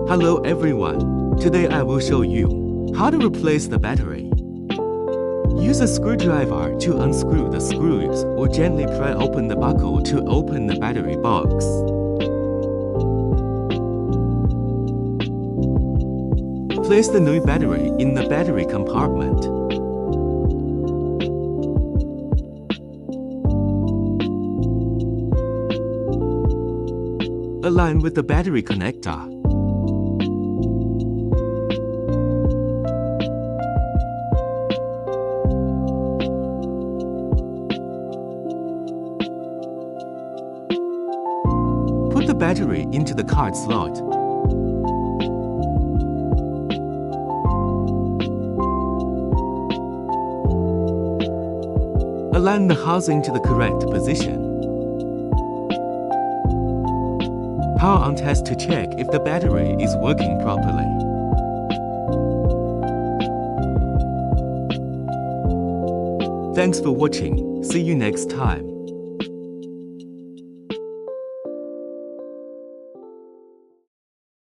Hello everyone, today I will show you how to replace the battery. Use a screwdriver to unscrew the screws or gently pry open the buckle to open the battery box. Place the new battery in the battery compartment. Align with the battery connector. Put the battery into the card slot. Align the housing to the correct position. Power on test to check if the battery is working properly. Thanks for watching. See you next time.